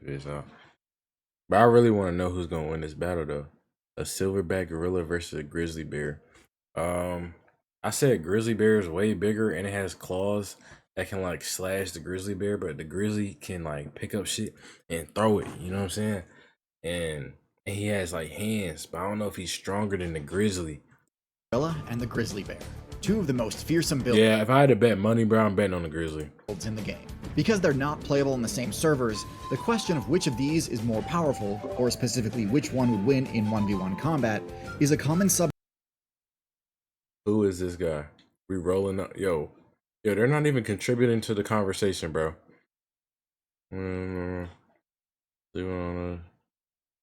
this out. But I really want to know who's gonna win this battle though. A silverback gorilla versus a grizzly bear. I said grizzly bear is way bigger and it has claws that can like slash the grizzly bear, but the grizzly can like pick up shit and throw it. You know what I'm saying? And he has like hands, but I don't know if he's stronger than the grizzly. Gorilla and the grizzly bear, two of the most fearsome builds. Yeah, if I had to bet money, bro, I'm betting on the grizzly. In the game. Because they're not playable in the same servers, the question of which of these is more powerful, or specifically which one would win in 1v1 combat, is a common sub. Who is this guy? We rolling up. Yo, they're not even contributing to the conversation, bro.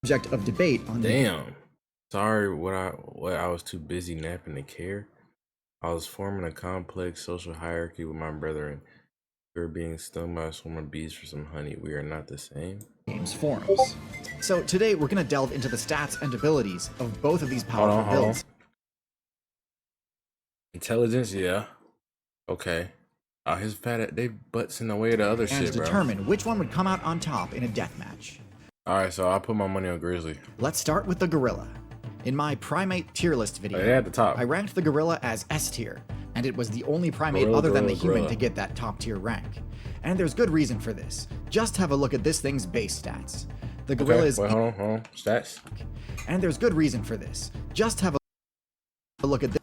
Subject of debate on. Damn. Sorry, what I was too busy napping to care. I was forming a complex social hierarchy with my brethren. We were being stung by a swarm of bees for some honey. We are not the same. Games forums. So today we're gonna delve into the stats and abilities of both of these powerful builds. Intelligence, yeah. Okay. His fat they butts in the way of the other shit, bro. And determine which one would come out on top in a deathmatch. Alright, so I'll put my money on Grizzly. Let's start with the gorilla. In my primate tier list video, at the top. I ranked the gorilla as S tier, and it was the only primate other than the human to get that top tier rank. And there's good reason for this. Just have a look at this thing's base stats. The gorilla is. Wait, hold on. Stats. And there's good reason for this. Just have a look at this.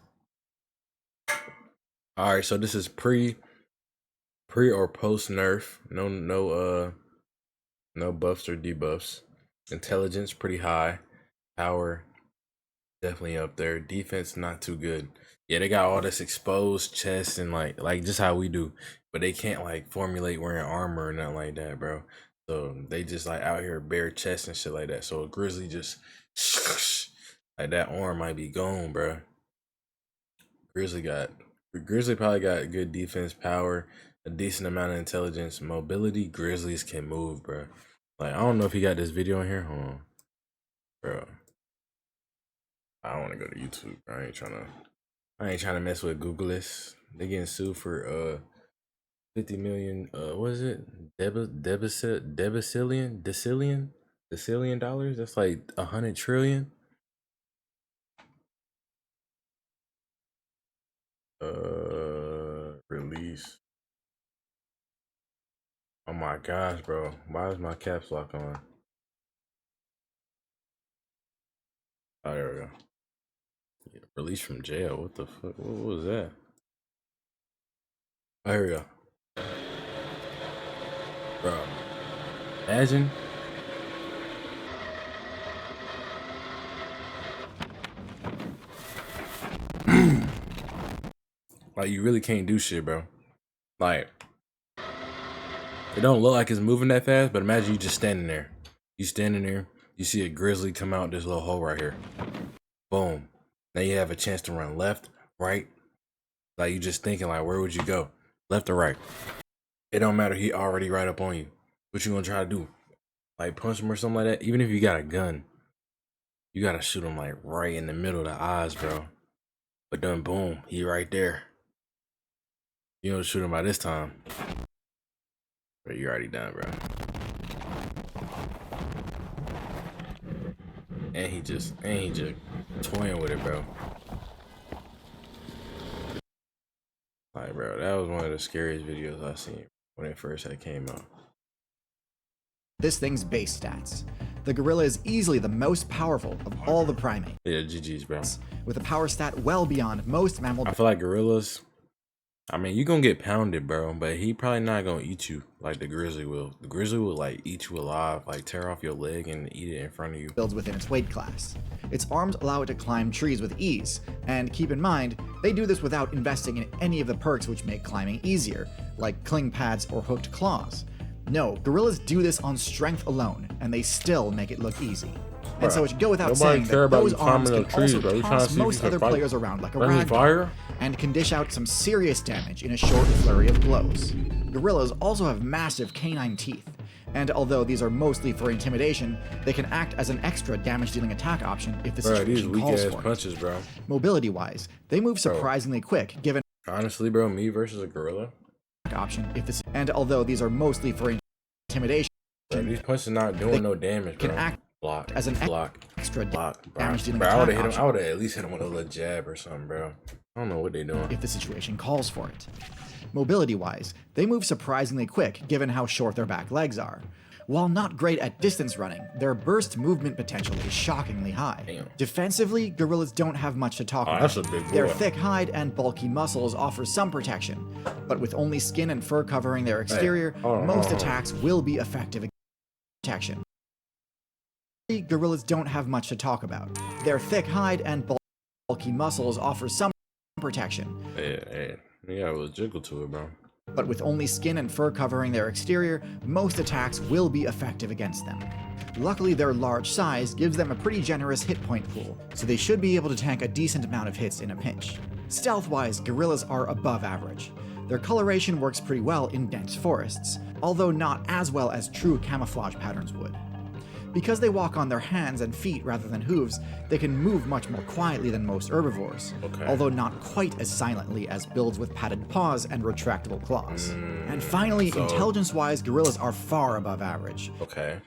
Alright, so this is pre or post nerf. No buffs or debuffs. Intelligence pretty high. Power definitely up there. Defense not too good. Yeah, they got all this exposed chest and like just how we do, but they can't like formulate wearing armor or nothing like that, bro. So they just like out here bare chest and shit like that. So a grizzly just like that arm might be gone, bro. Grizzly probably got good defense, power, a decent amount of intelligence, mobility. Grizzlies can move, bro. Like I don't know if he got this video in here. Hold on, bro. I don't want to go to YouTube. I ain't trying to mess with Googleist. They getting sued for 50 million. What is it? Decillion dollars. That's like 100 trillion. Release. Oh my gosh, bro. Why is my caps lock on? Oh, there we go. Yeah, release from jail. What the fuck? What was that? Oh, here we go. Bro, imagine. Like, you really can't do shit, bro. Like, it don't look like it's moving that fast, but imagine you just standing there. You standing there, you see a grizzly come out this little hole right here. Boom. Now you have a chance to run left, right. Like, you just thinking, like, where would you go? Left or right? It don't matter. He already right up on you. What you gonna try to do? Like, punch him or something like that? Even if you got a gun, you gotta shoot him, like, right in the middle of the eyes, bro. But then, boom, he right there. You don't shoot him by this time. But you're already done, bro. And he just toying with it, bro. Like, bro, that was one of the scariest videos I seen when it first came out. This thing's base stats. The gorilla is easily the most powerful of all the primates. Yeah, GG's, bro. With a power stat well beyond most mammal. I feel like gorillas, I mean, you gonna get pounded, bro, but he probably not gonna eat you like the grizzly will. The grizzly will like eat you alive, like tear off your leg and eat it in front of you. Builds within its weight class. Its arms allow it to climb trees with ease, and keep in mind, they do this without investing in any of the perks which make climbing easier, like cling pads or hooked claws. No, gorillas do this on strength alone, and they still make it look easy. And so it should go without saying that those arms can also toss most other players around like a ragdoll, and can dish out some serious damage in a short flurry of blows. Gorillas also have massive canine teeth, and although these are mostly for intimidation, they can act as an extra damage-dealing attack option if the situation calls for punches, bro. Mobility-wise, they move surprisingly quick, given honestly, bro, me versus a gorilla option if this, and although these are mostly for intimidation, Bro, these punches not doing no damage, bro. Can act Block. as an block. extra Block. damage dealing Bro, I would have attack hit him. option I would have at least hit him with a little jab or something, bro. I don't know what they doing. if the situation calls for it. Mobility-wise, they move surprisingly quick given how short their back legs are. While not great at distance running, their burst movement potential is shockingly high. Damn. Defensively, gorillas don't have much to talk about. That's a big Their boy. thick hide and bulky muscles offer some protection, but with only skin and fur covering their exterior, most attacks will be effective against protection. Gorillas don't have much to talk about. Their thick hide and bulky muscles offer some protection. Hey, yeah, it was jiggle to it, bro. But with only skin and fur covering their exterior, most attacks will be effective against them. Luckily, their large size gives them a pretty generous hit point pool, so they should be able to tank a decent amount of hits in a pinch. Stealth-wise, gorillas are above average. Their coloration works pretty well in dense forests, although not as well as true camouflage patterns would. Because they walk on their hands and feet rather than hooves, they can move much more quietly than most herbivores, although not quite as silently as builds with padded paws and retractable claws. And finally, intelligence-wise, gorillas are far above average. Okay.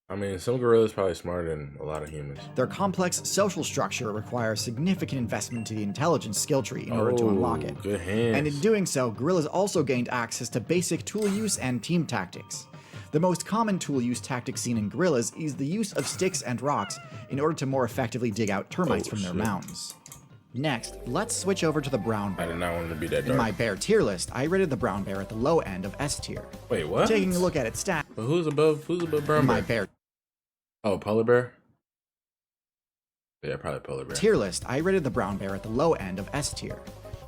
I mean, some gorillas probably smarter than a lot of humans. Their complex social structure requires significant investment to the intelligence skill tree in order to unlock it. Good hands. And in doing so, gorillas also gained access to basic tool use and team tactics. The most common tool use tactic seen in gorillas is the use of sticks and rocks in order to more effectively dig out termites from their mounds. Next, let's switch over to the brown bear. I did not want it to be that dark. In my bear tier list, I rated the brown bear at the low end of S tier. Wait, what? Taking a look at its stats, But who's above brown my bear? bear Oh, polar bear? Yeah, probably polar bear. tier list, I rated the brown bear at the low end of S tier.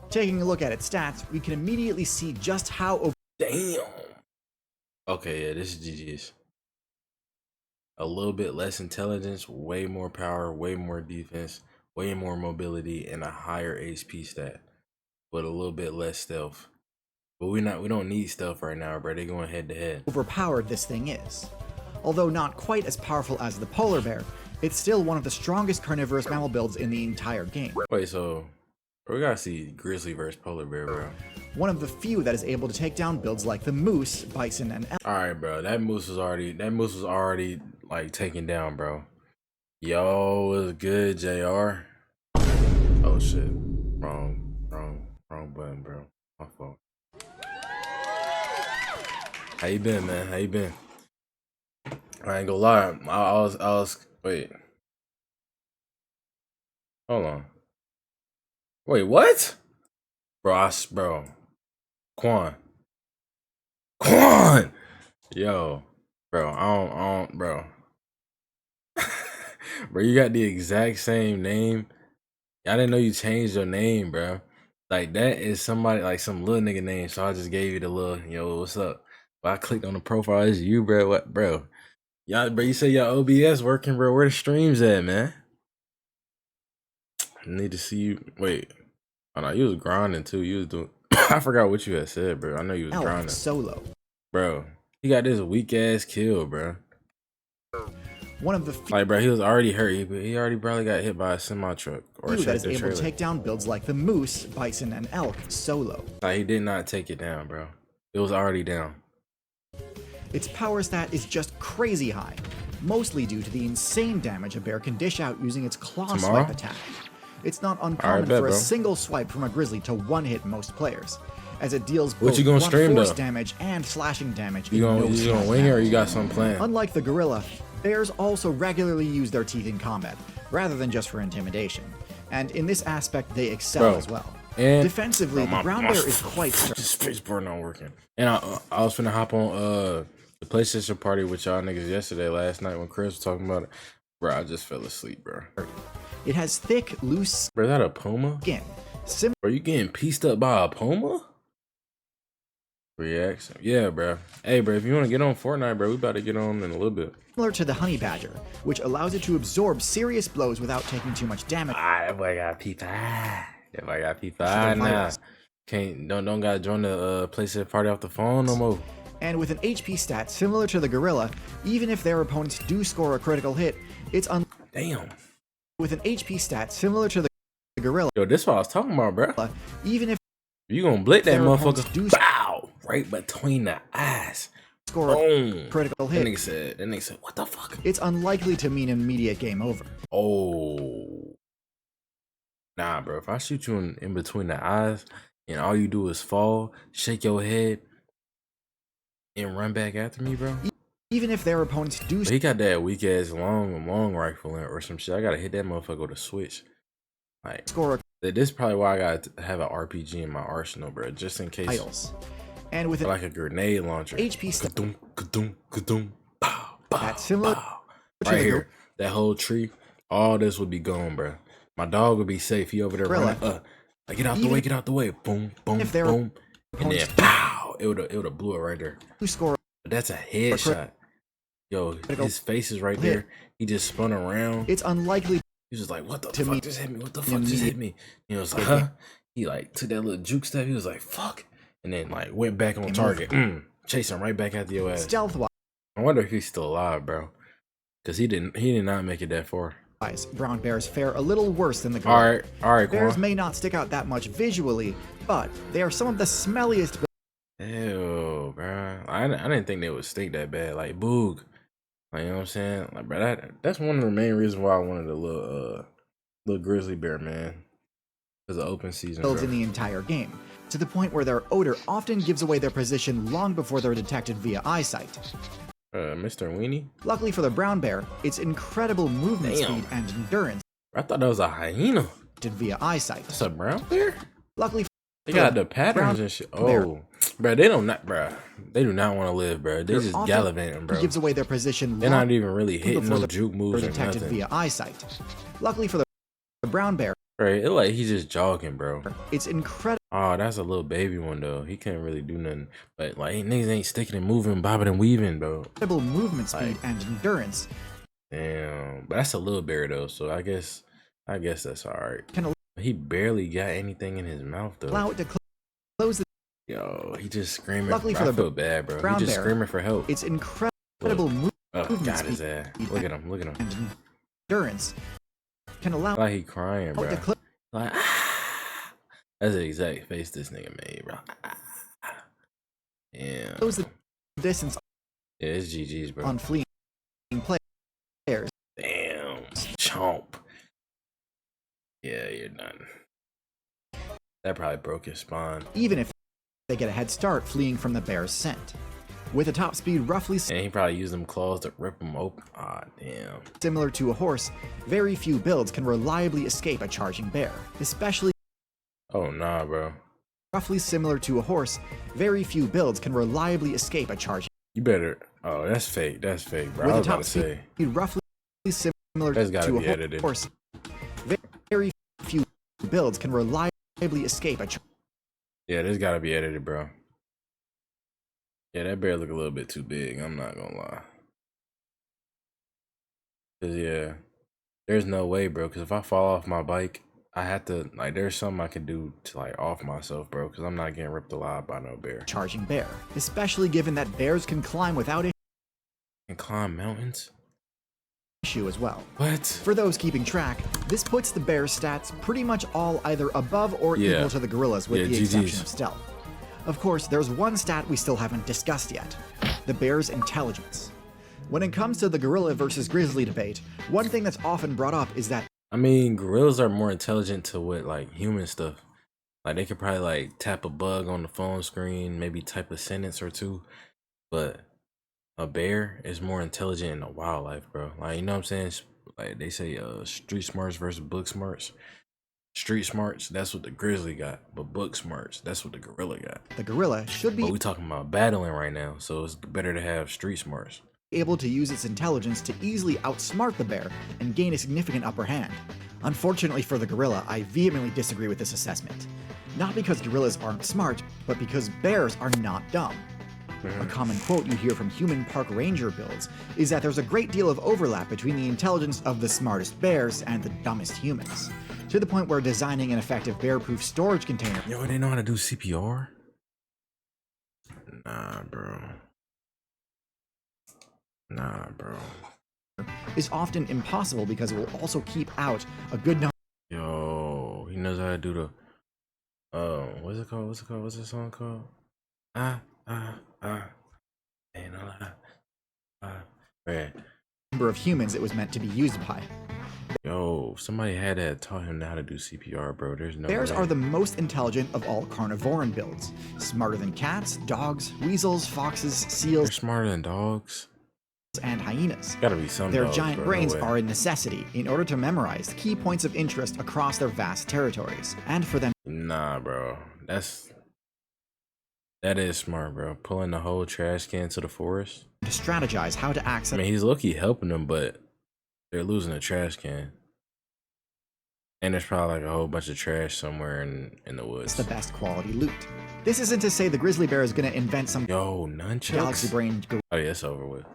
Taking a look at its stats, we can immediately see just how Damn. Okay, yeah, this is GG's. A little bit less intelligence, way more power, way more defense, way more mobility, and a higher HP stat, but a little bit less stealth. But we don't need stealth right now, bro. They going head to head. overpowered this thing is. Although not quite as powerful as the polar bear, it's still one of the strongest carnivorous mammal builds in the entire game. Wait, so we gotta see Grizzly versus polar bear, bro. One of the few that is able to take down builds like the moose, bison, and elk. All right, bro. That moose was already like taken down, bro. Yo, it was good, JR. Oh shit, wrong button, bro. My fault. How you been, man? How you been? I ain't gonna lie. I was. Wait. Hold on. Wait, what? Bro. Quan. Yo, bro, I don't, bro. Bro, you got the exact same name. I didn't know you changed your name, bro. Like, that is somebody, like, some little nigga name, so I just gave you the little, yo, what's up? But I clicked on the profile, it's you, bro. What, bro? Y'all, bro, you say y'all OBS working, bro. Where the streams at, man? I need to see you. Wait. Oh, no, you was grinding, too. You was doing... I forgot what you had said, bro. I know you was grinding. Solo. Bro, he got this weak-ass kill, bro. One of the Like, bro, he was already hurt. He already probably got hit by a semi-truck or a few that is tractor able to take down builds like the moose, bison, and elk solo. Like, he did not take it down, bro. It was already down. Its power stat is just crazy high, mostly due to the insane damage a bear can dish out using its claw swipe attack. It's not uncommon for a single swipe from a grizzly to one-hit most players, as it deals both force damage and slashing damage. You gonna wing it or you got something planned? Unlike the gorilla, bears also regularly use their teeth in combat, rather than just for intimidation. And in this aspect, they excel as well. And defensively, the brown bear is quite strong. Spacebar not working. And I was finna hop on the PlayStation party with y'all niggas yesterday, last night when Chris was talking about it. Bro, I just fell asleep, bro. It has thick, loose bro, is that a puma? Skin. Bro, you getting pieced up by a puma? Reaction. Yeah, bro. Hey, bro, if you want to get on Fortnite, bro, we about to get on in a little bit. Similar to the honey badger, which allows it to absorb serious blows without taking too much damage. That boy got P5. That boy got P5 now. Don't gotta join the PlayStation party off the phone no more. And with an HP stat similar to the gorilla, even if their opponents do score a critical hit, it's damn. With an HP stat similar to the gorilla. Yo, this what I was talking about, bro. Even if you gonna blick that motherfucker, bow right between the eyes. score a critical That hit, nigga said, what the fuck? it's unlikely to mean immediate game over. Oh. Nah, bro. If I shoot you in between the eyes and all you do is fall, shake your head, and run back after me, bro. Even if their opponents do But he got that weak ass long rifle or some shit. I gotta hit that motherfucker with a switch. Like, score this is probably why I gotta have an RPG in my arsenal, bro. Just in case. titles. And with Like a grenade launcher. HP Ka-doom, ka-doom, ka-doom, pow, pow, that's similar pow. to Right the here. That whole tree, all this would be gone, bro. My dog would be safe. He over there Gorilla. running. Like, get out the way. Boom, boom, if they're boom. And then pow. It would blew it right there. who score But that's a headshot. Yo, his face is right there. He just spun around. it's unlikely He was just like, what the to fuck me just hit me? What the fuck just hit me? He was like, huh? He like took that little juke step. He was like, fuck. And then like went back on target. Chasing right back after your ass. stealth I wonder if he's still alive, bro. Cause he did not make it that far. wise. Brown bears fare a little worse than the gorilla. All right, Bears Quan. may not stick out that much visually, but they are some of the smelliest. Ew, bro. I didn't think they would stink that bad. Like Boog. Like, you know what I'm saying? Like, bro, that's one of the main reasons why I wanted a little grizzly bear, man. Because of open season. Builds Bro. in the entire game, to the point where their odor often gives away their position long before they're detected via eyesight. Mr. Weenie? Luckily for the brown bear, its incredible movement speed and endurance I thought that was a hyena. did via eyesight. That's a brown bear? Luckily, They got the patterns and shit. Oh, bro, they do not want to live, bro. They just gallivanting, bro. gives away their position They're long not even really hitting before no juke they're moves or detected nothing. via eyesight. Luckily for the brown bear, Right, it like he's just jogging, bro. it's incredible Oh, that's a little baby one though. He can't really do nothing. But like niggas ain't sticking and moving, bobbing and weaving, bro. movement speed and endurance. Damn, but that's a little bear though. So I guess that's all right. Can He barely got anything in his mouth though. allow it to close the. Yo, he just screaming. Luckily Bro, for I the feel bad, bro. He brown just bear, screaming for help. It's incredible Oh, movement got his speed ass. Look at him. Look at him. and endurance. Can allow Like he crying, bro. it to close Like, that's the exact face this nigga made, bro. Yeah. the distance Yeah, it's GG's, bro. on fleeing players. Damn. Chomp. Yeah, you're done. That probably broke his spine. Even if they get a head start fleeing from the bear's scent. With a top speed roughly And he probably used them claws to rip them open. Ah, damn. similar to a horse, very few builds can reliably escape a charging bear. Especially Oh, nah, bro. roughly similar to a horse, very few builds can reliably escape a charging You better. Oh, that's fake. That's fake, bro. with I a was about top to say. speed roughly similar That's gotta to be a edited. horse. Very few builds can reliably escape a Yeah, this gotta be edited, bro. Yeah, that bear look a little bit too big. I'm not gonna lie. Cause yeah, there's no way, bro. Cause if I fall off my bike, I have to like. There's something I can do to like off myself, bro. Cause I'm not getting ripped alive by no bear. charging bear, especially given that bears can climb without And climb mountains. issue as well. What? For those keeping track, this puts the bear's stats pretty much all either above or Yeah. equal to the gorillas with Yeah, the GG's. exception of stealth. Of course, there's one stat we still haven't discussed yet, the bear's intelligence. When it comes to the gorilla versus grizzly debate, one thing that's often brought up is that I mean, gorillas are more intelligent to what like human stuff. Like they could probably like tap a bug on the phone screen, maybe type a sentence or two. But a bear is more intelligent in the wildlife, bro. Like, you know what I'm saying? Like they say, street smarts versus book smarts. Street smarts, that's what the grizzly got. But book smarts, that's what the gorilla got. the gorilla should But be we talking about battling right now, so it's better to have street smarts. able to use its intelligence to easily outsmart the bear and gain a significant upper hand. Unfortunately for the gorilla, I vehemently disagree with this assessment. Not because gorillas aren't smart, but because bears are not dumb. A common quote you hear from human park ranger builds is that there's a great deal of overlap between the intelligence of the smartest bears and the dumbest humans, to the point where designing an effective bear-proof storage container Yo, they know how to do CPR? Nah, bro. Nah, bro. is often impossible because it will also keep out a good number Yo, he knows how to do the what's it called? What's the song called? And Man, number of humans it was meant to be used by. yo, somebody had that taught him how to do CPR, bro. There's no Bears way. are the most intelligent of all carnivoran builds. Smarter than cats, dogs, weasels, foxes, They're seals, smarter than dogs. and hyenas. Gotta be some Their dogs, giant bro. brains No way. are a necessity in order to memorize key points of interest across their vast territories, and for them Nah, bro. That is smart, bro. Pulling the whole trash can to the forest. to strategize how to I access mean, he's low-key helping them, but they're losing a trash can. And there's probably like a whole bunch of trash somewhere in the woods. the best quality loot. This isn't to say the grizzly bear is going to invent some Yo, nunchucks. galaxy-brained Oh yeah, it's over with.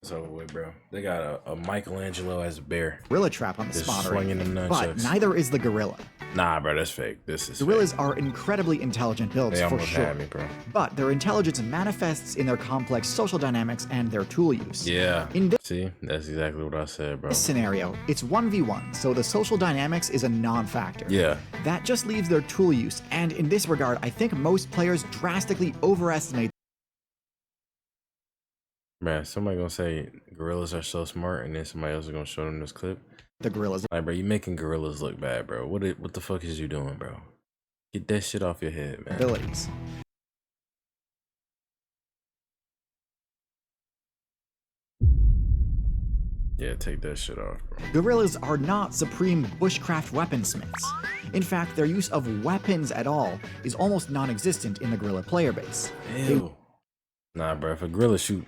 It's over with, bro. They got a Michelangelo as a bear. gorilla trap on the Just spot swinging already, the but nunchucks. neither is the gorilla. Nah, bro, that's fake. This is Gorillas fake. are incredibly intelligent builds They for almost sure, had me, bro. but their intelligence manifests in their complex social dynamics and their tool use. Yeah. In this See, that's exactly what I said, bro. scenario, it's 1v1, so the social dynamics is a non-factor. Yeah. That just leaves their tool use, and in this regard, I think most players drastically overestimate Man, somebody gonna say gorillas are so smart, and then somebody else is gonna show them this clip. the gorillas' Like, bro, you making gorillas look bad, bro. What the fuck is you doing, bro? Get that shit off your head, man. abilities. Yeah, take that shit off, bro. Gorillas are not supreme bushcraft weaponsmiths. In fact, their use of weapons at all is almost non-existent in the gorilla player base. Ew. Nah, bro. If a gorilla shoot,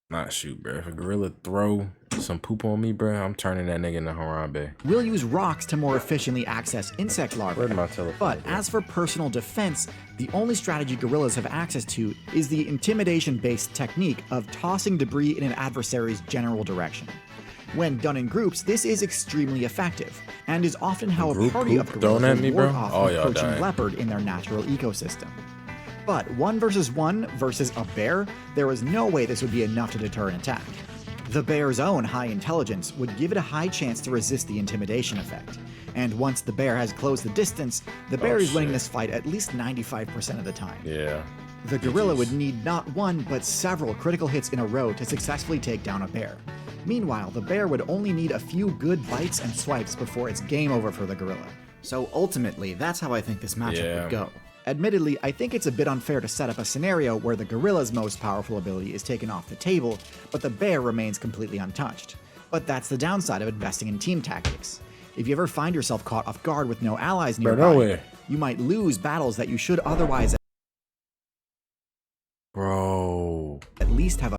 not shoot, bro. If a gorilla throw some poop on me, bro, I'm turning that nigga into Harambe. We'll use rocks to more efficiently access insect larvae. Where's my telephone? But bro? as for personal defense, the only strategy gorillas have access to is the intimidation-based technique of tossing debris in an adversary's general direction. When done in groups, this is extremely effective, and is often how a Group party of poop gorillas thrown at will me, ward bro? off Oh, an y'all approaching dying. leopard in their natural ecosystem. But 1 versus 1 versus a bear, there is no way this would be enough to deter an attack. The bear's own high intelligence would give it a high chance to resist the intimidation effect. And once the bear has closed the distance, the bear is winning shit. this fight at least 95% of the time. Yeah. The gorilla GGs. would need not one, but several critical hits in a row to successfully take down a bear. Meanwhile, the bear would only need a few good bites and swipes before it's game over for the gorilla. So ultimately, that's how I think this matchup Yeah. would go. Admittedly, I think it's a bit unfair to set up a scenario where the gorilla's most powerful ability is taken off the table, but the bear remains completely untouched. But that's the downside of investing in team tactics. If you ever find yourself caught off guard with no allies Bro, nearby, no way. you might lose battles that you should otherwise Bro. at least have a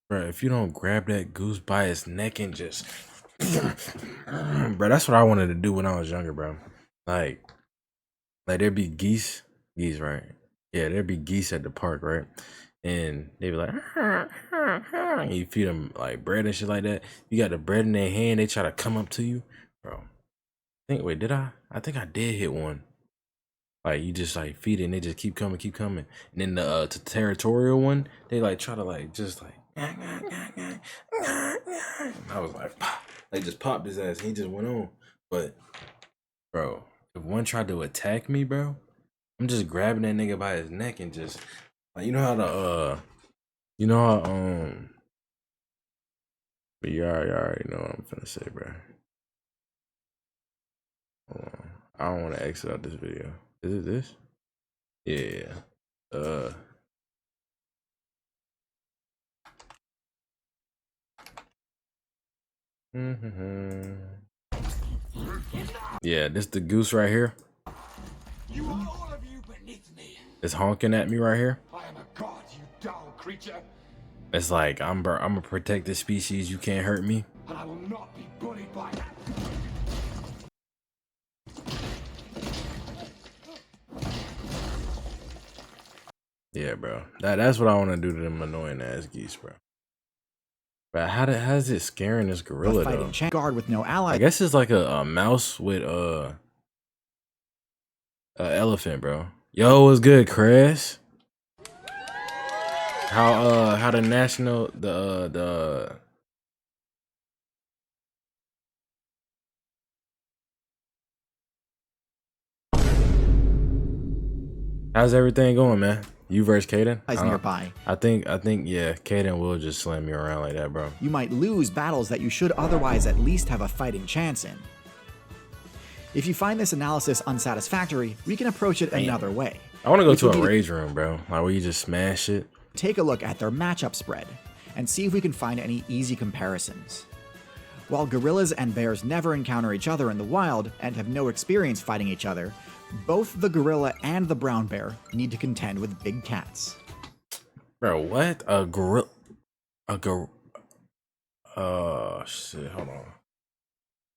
Bro, if you don't grab that goose by its neck and just bro, that's what I wanted to do when I was younger, bro. Like there'd be geese, right? Yeah, there'd be geese at the park, right? And they'd be like, and you feed them like bread and shit like that. You got the bread in their hand, they try to come up to you, bro. Wait, did I? I think I did hit one. Like you just like feed it and they just keep coming. And then the territorial one, they like try to like just like and I was like, pop. They just popped his ass. He just went on. But bro, if one tried to attack me, bro, I'm just grabbing that nigga by his neck and just like you know how but you already know what I'm finna say, bro. Hold on. I don't want to exit out this video. Is it this? Yeah. Yeah, this the goose right here. You are all of you beneath me. It's honking at me right here. I am a god, you dull creature, It's like I'm a protected species. You can't hurt me. and I will not be bullied by that. Yeah, bro. That's what I want to do to them annoying ass geese, bro. But how's it scaring this gorilla though? fighting guard with no I allies. guess it's like a mouse with a elephant, bro. Yo, what's good, Chris? How the national the how's everything going, man? You versus Kaden? Nearby. I think, yeah, Kaden will just slam me around like that, bro. You might lose battles that you should otherwise at least have a fighting chance in. If you find this analysis unsatisfactory, we can approach it another way. I want to go to a rage room, bro. Like where you just smash it. Take a look at their matchup spread and see if we can find any easy comparisons. While gorillas and bears never encounter each other in the wild and have no experience fighting each other, both the gorilla and the brown bear need to contend with big cats. Bro, what? A gorilla? Oh, shit, hold on.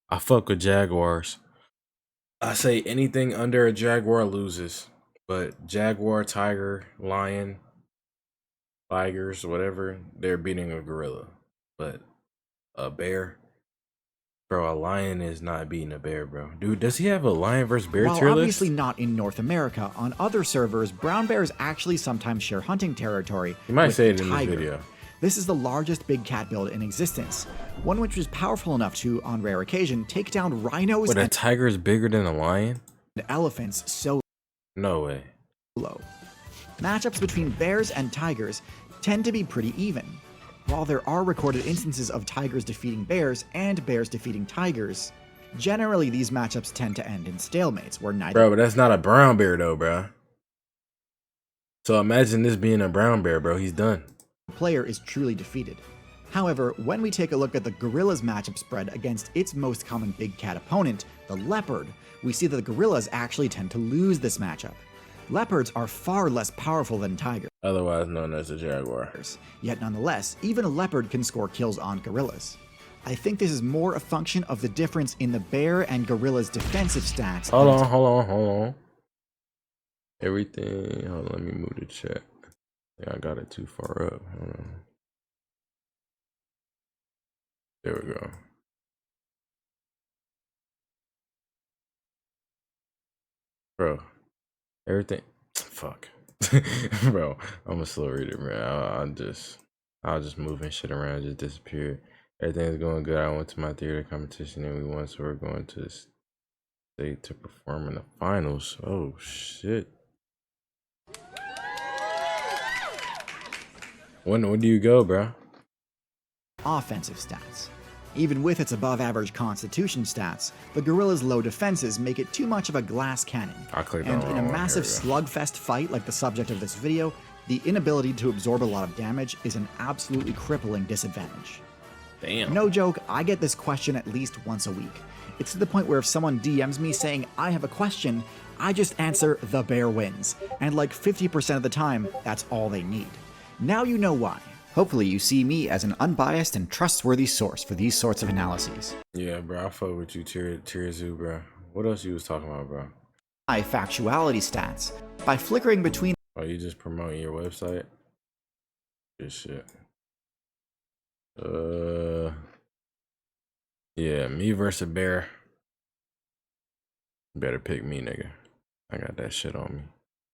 I fuck with jaguars. I say anything under a jaguar loses. But jaguar, tiger, lion, tigers, whatever, they're beating a gorilla. But a bear? Bro, a lion is not beating a bear, bro. Dude, does he have a lion versus bear While tier list? obviously not in North America, on other servers, brown bears actually sometimes share hunting territory. You might with say the it in this tiger. video. This is the largest big cat build in existence, one which was powerful enough to, on rare occasion, take down rhinos But a tiger is bigger than a lion? and elephants so No way. low. Matchups between bears and tigers tend to be pretty even. While there are recorded instances of tigers defeating bears and bears defeating tigers, generally these matchups tend to end in stalemates where neither Bro, but that's not a brown bear though, bro. So imagine this being a brown bear, bro. He's done. player is truly defeated. However, when we take a look at the gorilla's matchup spread against its most common big cat opponent, the leopard, we see that the gorillas actually tend to lose this matchup. Leopards are far less powerful than tigers, Otherwise known as a jaguar. yet nonetheless, even a leopard can score kills on gorillas. I think this is more a function of the difference in the bear and gorilla's defensive stats. Hold on. Everything. Hold on, let me move the chat. I got it too far up. Hold on. There we go. Bro, everything. Fuck. Bro, I'm a slow reader, man. I was just moving shit around, just disappeared. Everything's going good. I went to my theater competition and we won, so we're going to the state to perform in the finals. Oh shit. When do you go, bro? Offensive stats. Even with its above-average constitution stats, the gorilla's low defenses make it too much of a glass cannon. I clicked on And the in a wrong one. massive Here we go. slugfest fight like the subject of this video, the inability to absorb a lot of damage is an absolutely crippling disadvantage. Damn. No joke, I get this question at least once a week. It's to the point where if someone DMs me saying, I have a question, I just answer, the bear wins. And like 50% of the time, that's all they need. Now you know why. Hopefully you see me as an unbiased and trustworthy source for these sorts of analyses. Yeah, bro, I fuck with you, Tier bro. What else you was talking about, bro? My factuality stats. By flickering between Oh, you just promoting your website? Good shit. Yeah, me versus a bear. Better pick me, nigga. I got that shit on me.